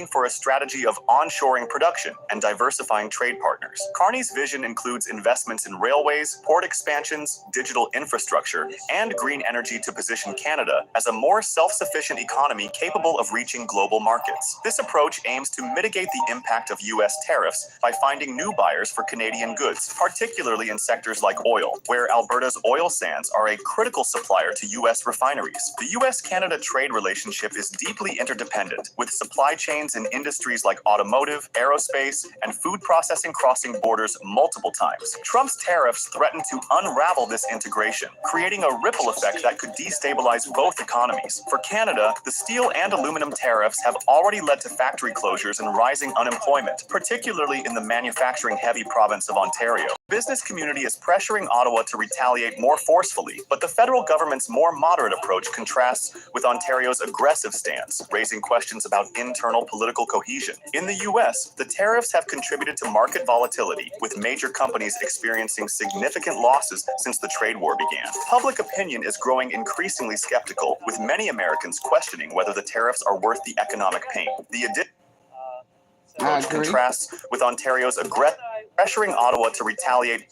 for a strategy of onshoring production and diversifying trade partners. Carney's vision includes investments in railways, port expansions, digital infrastructure, and green energy to position Canada as a more self-sufficient economy capable of reaching global markets. This approach aims to mitigate the impact of U.S. tariffs by finding new buyers for Canadian goods, particularly in sectors like oil, where Alberta's oil sands are a critical supplier to U.S. refineries. The U.S.-Canada trade relationship is deeply interdependent, with supply chains in industries like automotive, aerospace, and food processing crossing borders multiple times. Trump's tariffs threaten to unravel this integration, creating a ripple effect that could destabilize both economies. For Canada, the steel and aluminum tariffs have already led to factory closures and rising unemployment, particularly in the manufacturing-heavy province of Ontario. The business community is pressuring Ottawa to retaliate more forcefully, but the federal government's more moderate approach contrasts with Ontario's aggressive stance, raising questions about internal political cohesion. In the U.S., the tariffs have contributed to market volatility, with major companies experiencing significant losses since the trade war began. Public opinion is growing increasingly skeptical, with many Americans questioning whether the tariffs are worth the economic pain. The approach contrasts with Ontario's aggressive, pressuring Ottawa to retaliate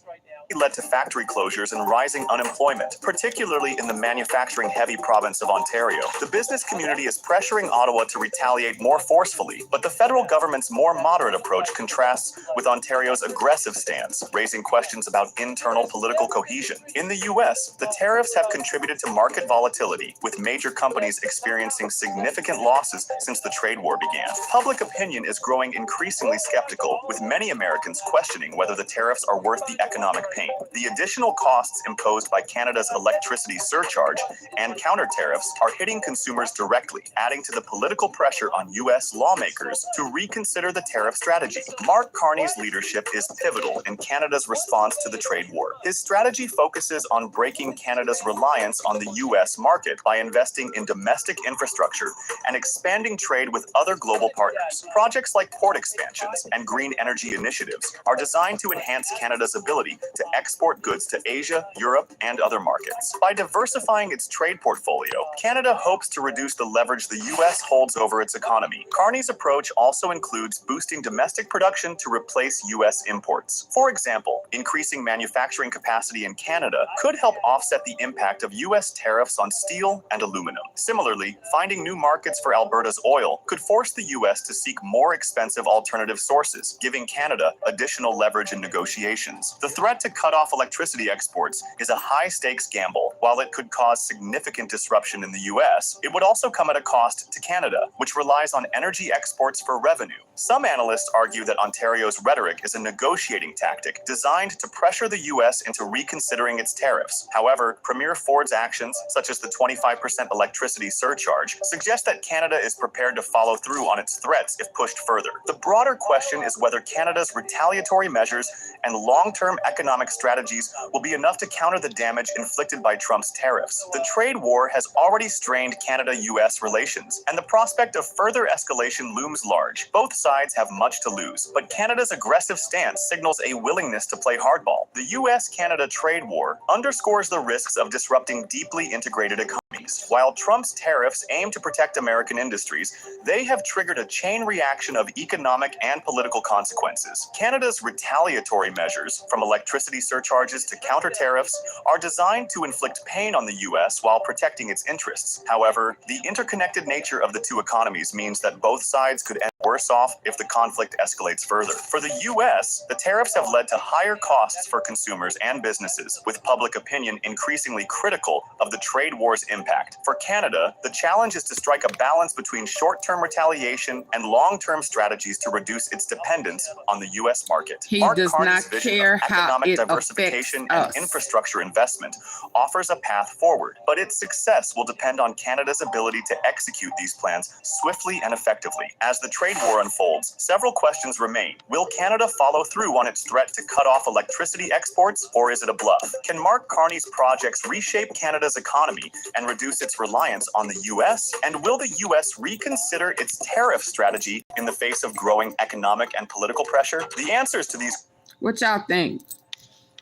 led to factory closures and rising unemployment, particularly in the manufacturing-heavy province of Ontario. The business community is pressuring Ottawa to retaliate more forcefully, but the federal government's more moderate approach contrasts with Ontario's aggressive stance, raising questions about internal political cohesion. In the U.S., the tariffs have contributed to market volatility, with major companies experiencing significant losses since the trade war began. Public opinion is growing increasingly skeptical, with many Americans questioning whether the tariffs are worth the economic pain. The additional costs imposed by Canada's electricity surcharge and counter tariffs are hitting consumers directly, adding to the political pressure on U.S. lawmakers to reconsider the tariff strategy. Mark Carney's leadership is pivotal in Canada's response to the trade war. His strategy focuses on breaking Canada's reliance on the U.S. market by investing in domestic infrastructure and expanding trade with other global partners. Projects like port expansions and green energy initiatives are designed to enhance Canada's ability to export goods to Asia, Europe, and other markets. By diversifying its trade portfolio, Canada hopes to reduce the leverage the U.S. holds over its economy. Carney's approach also includes boosting domestic production to replace U.S. imports. For example, increasing manufacturing capacity in Canada could help offset the impact of U.S. tariffs on steel and aluminum. Similarly, finding new markets for Alberta's oil could force the U.S. to seek more expensive alternative sources, giving Canada additional leverage in negotiations. The threat to cut off electricity exports is a high-stakes gamble. While it could cause significant disruption in the U.S., it would also come at a cost to Canada, which relies on energy exports for revenue. Some analysts argue that Ontario's rhetoric is a negotiating tactic designed to pressure the U.S. into reconsidering its tariffs. However, Premier Ford's actions, such as the 25% electricity surcharge, suggest that Canada is prepared to follow through on its threats if pushed further. The broader question is whether Canada's retaliatory measures and long-term economic strategies will be enough to counter the damage inflicted by Trump's tariffs. The trade war has already strained Canada-U.S. relations, and the prospect of further escalation looms large. Both sides have much to lose, but Canada's aggressive stance signals a willingness to play hardball. The U.S.-Canada trade war underscores the risks of disrupting deeply integrated economies. While Trump's tariffs aim to protect American industries, they have triggered a chain reaction of economic and political consequences. Canada's retaliatory measures, from electricity surcharges to counter tariffs, are designed to inflict pain on the U.S. while protecting its interests. However, the interconnected nature of the two economies means that both sides could end worse off if the conflict escalates further. For the U.S., the tariffs have led to higher costs for consumers and businesses, with public opinion increasingly critical of the trade war's impact. For Canada, the challenge is to strike a balance between short-term retaliation and long-term strategies to reduce its dependence on the U.S. market. He does not care how it diversification affects and infrastructure investment offers a path forward, but its success will depend on Canada's ability to execute these plans swiftly and effectively. As the trade war unfolds, several questions remain. Will Canada follow through on its threat to cut off electricity exports, or is it a bluff? Can Mark Carney's projects reshape Canada's economy and reduce its reliance on the U.S.? And will the U.S. reconsider its tariff strategy in the face of growing economic and political pressure? The answers to these... What y'all think?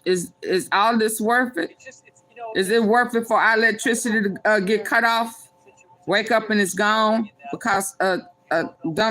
Is all this worth it? Is it worth it for our electricity to get cut off? Wake up and it's gone because a dumb